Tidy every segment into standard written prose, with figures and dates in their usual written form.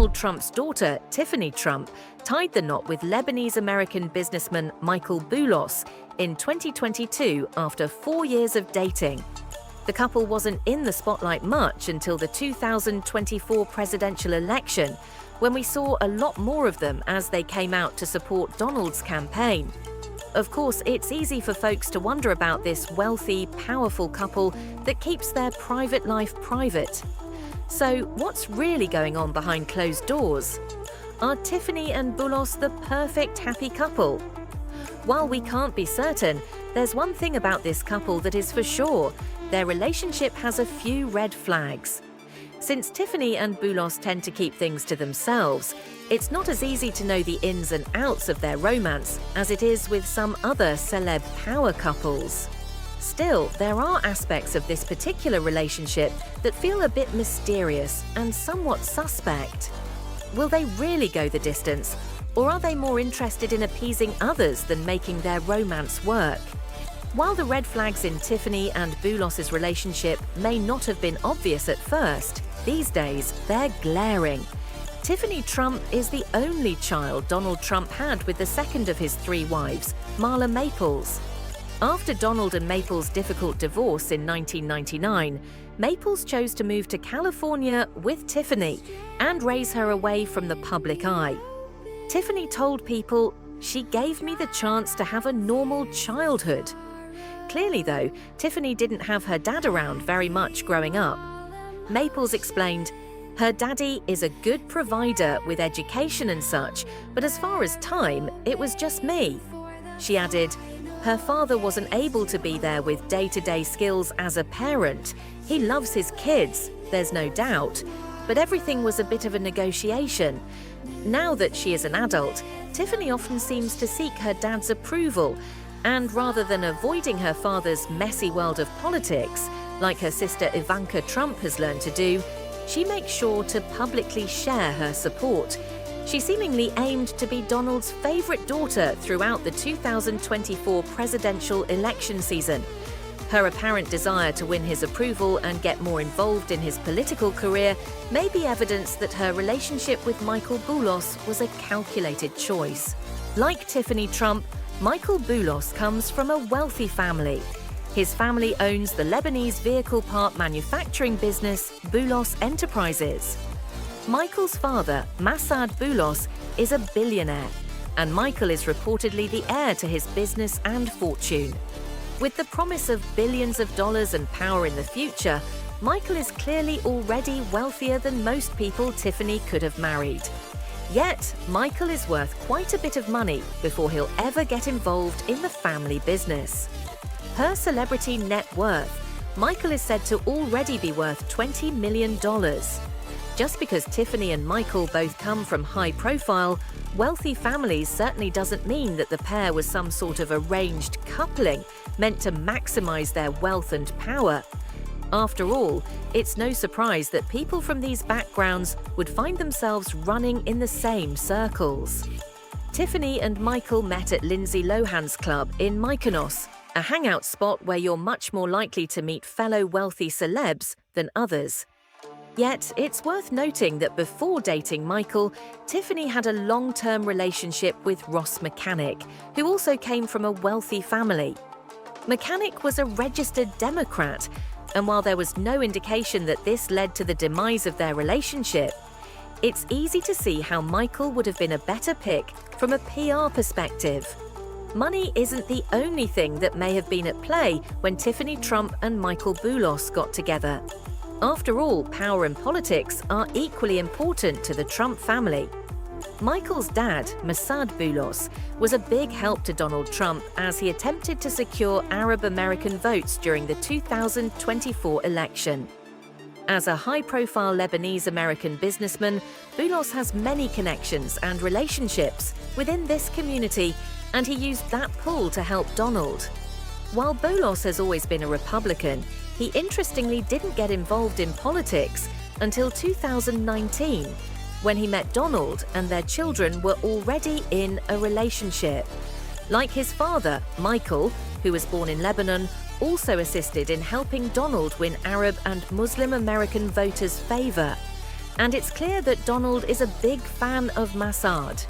Donald Trump's daughter, Tiffany Trump, tied the knot with Lebanese-American businessman Michael Boulos in 2022 after 4 years of dating. The couple wasn't in the spotlight much until the 2024 presidential election, when we saw a lot more of them as they came out to support Donald's campaign. Of course, it's easy for folks to wonder about this wealthy, powerful couple that keeps their private life private. So, what's really going on behind closed doors? Are Tiffany and Boulos the perfect happy couple? While we can't be certain, there's one thing about this couple that is for sure: their relationship has a few red flags. Since Tiffany and Boulos tend to keep things to themselves, it's not as easy to know the ins and outs of their romance as it is with some other celeb power couples. Still, there are aspects of this particular relationship that feel a bit mysterious and somewhat suspect. Will they really go the distance, or are they more interested in appeasing others than making their romance work? While the red flags in Tiffany and Boulos' relationship may not have been obvious at first, these days they're glaring. Tiffany Trump is the only child Donald Trump had with the second of his 3 wives, Marla Maples. After Donald and Maples' difficult divorce in 1999, Maples chose to move to California with Tiffany and raise her away from the public eye. Tiffany told people, "She gave me the chance to have a normal childhood." Clearly, though, Tiffany didn't have her dad around very much growing up. Maples explained, "Her daddy is a good provider with education and such, but as far as time, it was just me." She added, "Her father wasn't able to be there with day-to-day skills as a parent. He loves his kids, there's no doubt, but everything was a bit of a negotiation. Now that she is an adult, Tiffany often seems to seek her dad's approval, and rather than avoiding her father's messy world of politics, like her sister Ivanka Trump has learned to do, she makes sure to publicly share her support. She seemingly aimed to be Donald's favorite daughter throughout the 2024 presidential election season. Her apparent desire to win his approval and get more involved in his political career may be evidence that her relationship with Michael Boulos was a calculated choice. Like Tiffany Trump, Michael Boulos comes from a wealthy family. His family owns the Lebanese vehicle part manufacturing business Boulos Enterprises. Michael's father, Masad Boulos, is a billionaire, and Michael is reportedly the heir to his business and fortune. With the promise of billions of dollars and power in the future, Michael is clearly already wealthier than most people Tiffany could have married. Yet, Michael is worth quite a bit of money before he'll ever get involved in the family business. Per celebrity net worth, Michael is said to already be worth $20 million. Just because Tiffany and Michael both come from high-profile, wealthy families certainly doesn't mean that the pair was some sort of arranged coupling meant to maximize their wealth and power. After all, it's no surprise that people from these backgrounds would find themselves running in the same circles. Tiffany and Michael met at Lindsay Lohan's club in Mykonos, a hangout spot where you're much more likely to meet fellow wealthy celebs than others. Yet, it's worth noting that before dating Michael, Tiffany had a long-term relationship with Ross Mechanic, who also came from a wealthy family. Mechanic was a registered Democrat, and while there was no indication that this led to the demise of their relationship, it's easy to see how Michael would have been a better pick from a PR perspective. Money isn't the only thing that may have been at play when Tiffany Trump and Michael Boulos got together. After all, power and politics are equally important to the Trump family. Michael's dad, Masad Boulos, was a big help to Donald Trump as he attempted to secure Arab American votes during the 2024 election. As a high-profile Lebanese-American businessman, Boulos has many connections and relationships within this community, and he used that pull to help Donald. While Boulos has always been a Republican, he interestingly didn't get involved in politics until 2019, when he met Donald and their children were already in a relationship. Like his father, Michael, who was born in Lebanon, also assisted in helping Donald win Arab and Muslim American voters' favor. And it's clear that Donald is a big fan of Massad.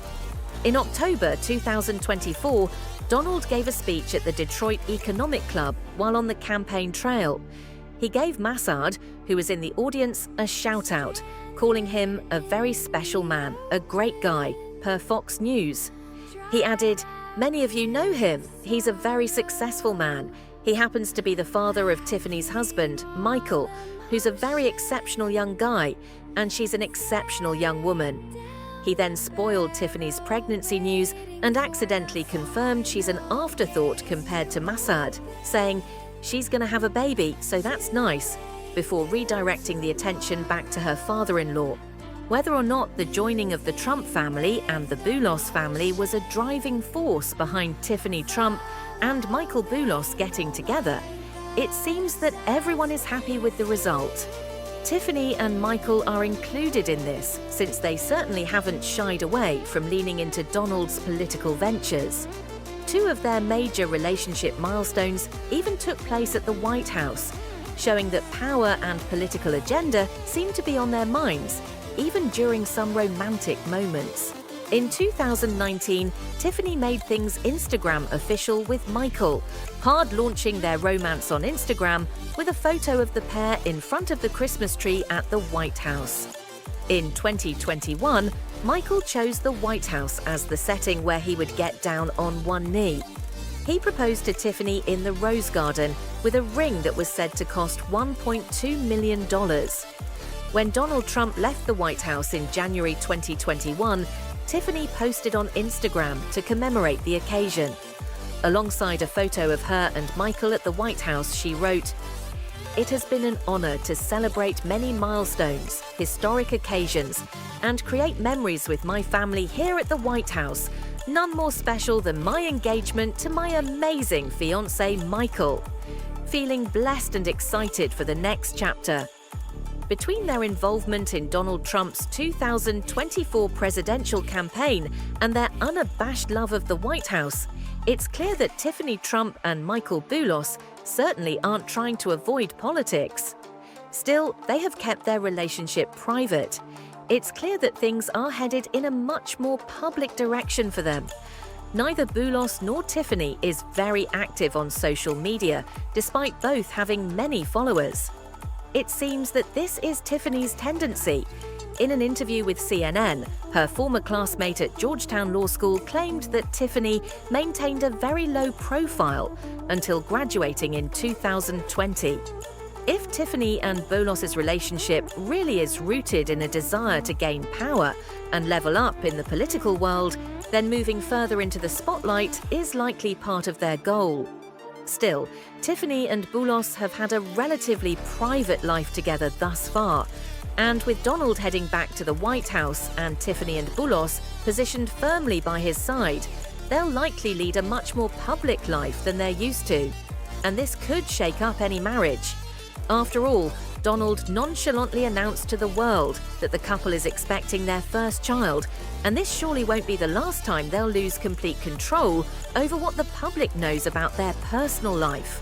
In October 2024, Donald gave a speech at the Detroit Economic Club while on the campaign trail. He gave Massad, who was in the audience, a shout-out, calling him a very special man, a great guy, per Fox News. He added, "Many of you know him. He's a very successful man. He happens to be the father of Tiffany's husband, Michael, who's a very exceptional young guy, and she's an exceptional young woman." He then spoiled Tiffany's pregnancy news and accidentally confirmed she's an afterthought compared to Massad, saying, "She's going to have a baby, so that's nice," before redirecting the attention back to her father-in-law. Whether or not the joining of the Trump family and the Boulos family was a driving force behind Tiffany Trump and Michael Boulos getting together, it seems that everyone is happy with the result. Tiffany and Michael are included in this, since they certainly haven't shied away from leaning into Donald's political ventures. Two of their major relationship milestones even took place at the White House, showing that power and political agenda seem to be on their minds, even during some romantic moments. In 2019, Tiffany made things Instagram official with Michael, hard launching their romance on Instagram with a photo of the pair in front of the Christmas tree at the White House. In 2021, Michael chose the White House as the setting where he would get down on one knee. He proposed to Tiffany in the Rose Garden with a ring that was said to cost $1.2 million. When Donald Trump left the White House in January 2021, Tiffany posted on Instagram to commemorate the occasion. Alongside a photo of her and Michael at the White House, she wrote, "It has been an honor to celebrate many milestones, historic occasions, and create memories with my family here at the White House. None more special than my engagement to my amazing fiancé, Michael. Feeling blessed and excited for the next chapter." Between their involvement in Donald Trump's 2024 presidential campaign and their unabashed love of the White House, it's clear that Tiffany Trump and Michael Boulos certainly aren't trying to avoid politics. Still, they have kept their relationship private. It's clear that things are headed in a much more public direction for them. Neither Boulos nor Tiffany is very active on social media, despite both having many followers. It seems that this is Tiffany's tendency. In an interview with CNN, her former classmate at Georgetown Law School claimed that Tiffany maintained a very low profile until graduating in 2020. If Tiffany and Boulos' relationship really is rooted in a desire to gain power and level up in the political world, then moving further into the spotlight is likely part of their goal. Still, Tiffany and Boulos have had a relatively private life together thus far, and with Donald heading back to the White House and Tiffany and Boulos positioned firmly by his side, they'll likely lead a much more public life than they're used to. And this could shake up any marriage. After all, Donald nonchalantly announced to the world that the couple is expecting their first child, and this surely won't be the last time they'll lose complete control over what the public knows about their personal life.